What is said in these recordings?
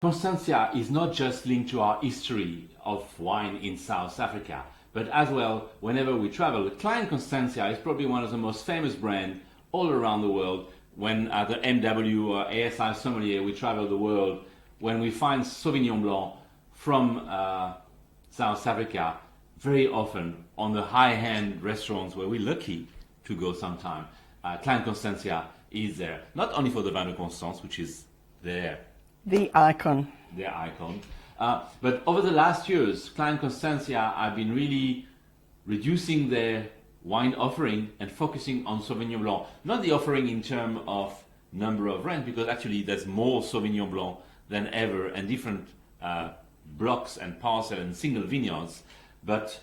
Constantia is not just linked to our history of wine in South Africa, but as well, whenever we travel, Klein Constantia is probably one of the most famous brands all around the world. When at the MW or ASI Sommelier we travel the world, when we find Sauvignon Blanc from South Africa, very often on the high-end restaurants where we're lucky to go sometime, Klein Constantia is there. Not only for the Vin de Constance, which is there. The icon. Their icon. But over the last years, Klein Constantia have been really reducing their wine offering and focusing on Sauvignon Blanc. Not the offering in terms of number of brands, because actually there's more Sauvignon Blanc than ever, and different blocks and parcels and single vineyards. But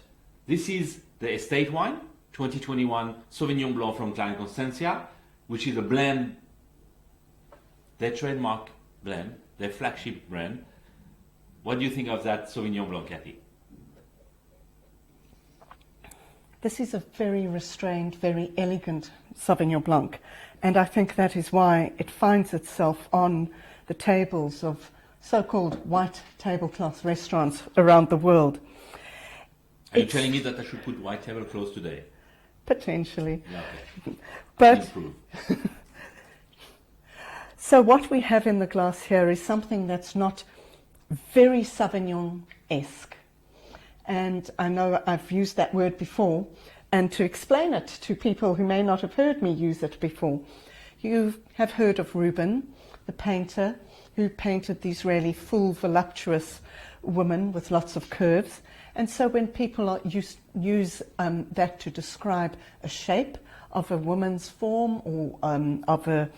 this is the estate wine, 2021 Sauvignon Blanc from Klein Constantia, which is a blend, their trademark blend, their flagship brand. What do you think of that Sauvignon Blanc, Cathy? This is a very restrained, very elegant Sauvignon Blanc, and I think that is why it finds itself on the tables of so-called white tablecloth restaurants around the world. Are you telling me that I should put white tablecloths today? Potentially. Okay. But so what we have in the glass here is something that's not very Sauvignon-esque. And I know I've used that word before, and to explain it to people who may not have heard me use it before, you have heard of Rubens, the painter, who painted these really full, voluptuous women with lots of curves. And so when people use that to describe a shape of a woman's form or of a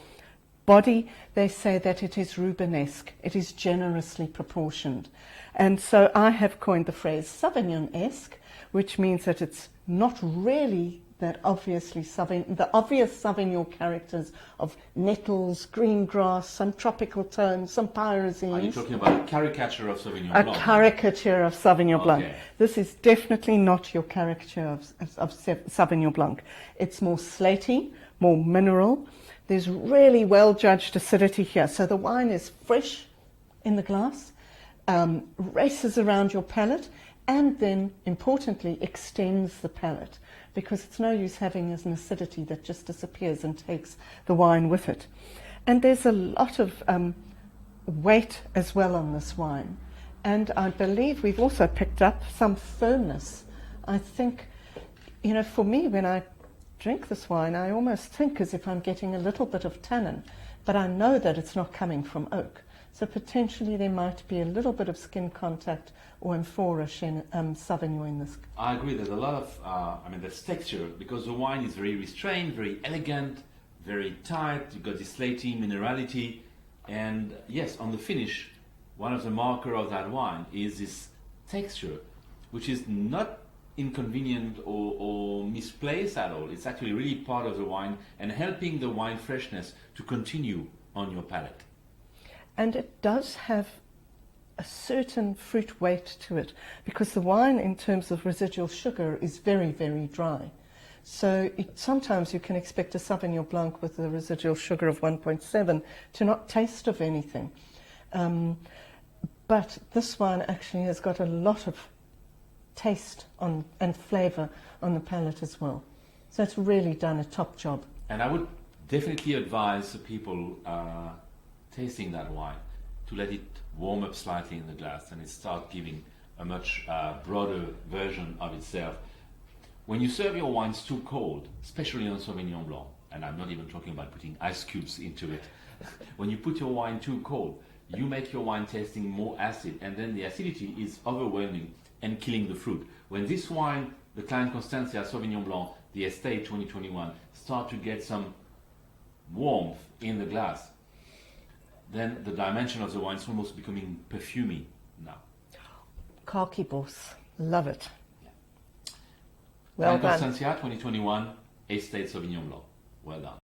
body, they say that it is Rubenesque. It is generously proportioned. And so I have coined the phrase Sauvignon-esque, which means that it's not really that obviously the obvious Sauvignon characters of nettles, green grass, some tropical tones, some pyrazines. Are you talking about a caricature of Sauvignon Blanc? A caricature of Sauvignon Blanc. Okay. This is definitely not your caricature of Sauvignon Blanc. It's more slaty, more mineral. There's really well-judged acidity here. So the wine is fresh in the glass, races around your palate, and then, importantly, extends the palate, because it's no use having an acidity that just disappears and takes the wine with it. And there's a lot of weight as well on this wine. And I believe we've also picked up some firmness. I think, you know, for me, when I drink this wine, I almost think as if I'm getting a little bit of tannin, but I know that it's not coming from oak. So potentially there might be a little bit of skin contact or amphora Sauvignon in this. I agree. There's a lot of, there's texture, because the wine is very restrained, very elegant, very tight. You've got this slaty minerality. And yes, on the finish, one of the markers of that wine is this texture, which is not inconvenient or misplaced at all. It's actually really part of the wine and helping the wine freshness to continue on your palate. And it does have a certain fruit weight to it, because the wine, in terms of residual sugar, is very, very dry. So sometimes you can expect a Sauvignon Blanc with a residual sugar of 1.7 to not taste of anything. But this wine actually has got a lot of taste and flavour on the palate as well. So it's really done a top job. And I would definitely advise the people tasting that wine to let it warm up slightly in the glass, and it start giving a much broader version of itself. When you serve your wines too cold, especially on Sauvignon Blanc, and I'm not even talking about putting ice cubes into it, when you put your wine too cold, you make your wine tasting more acid, and then the acidity is overwhelming and killing the fruit. When this wine, the Klein Constantia Sauvignon Blanc, the Estate 2021, start to get some warmth in the glass, then the dimension of the wine is almost becoming perfumey now. Khaki boss, love it. Yeah. Well Klein done. Constantia 2021 Estate Sauvignon Blanc. Well done.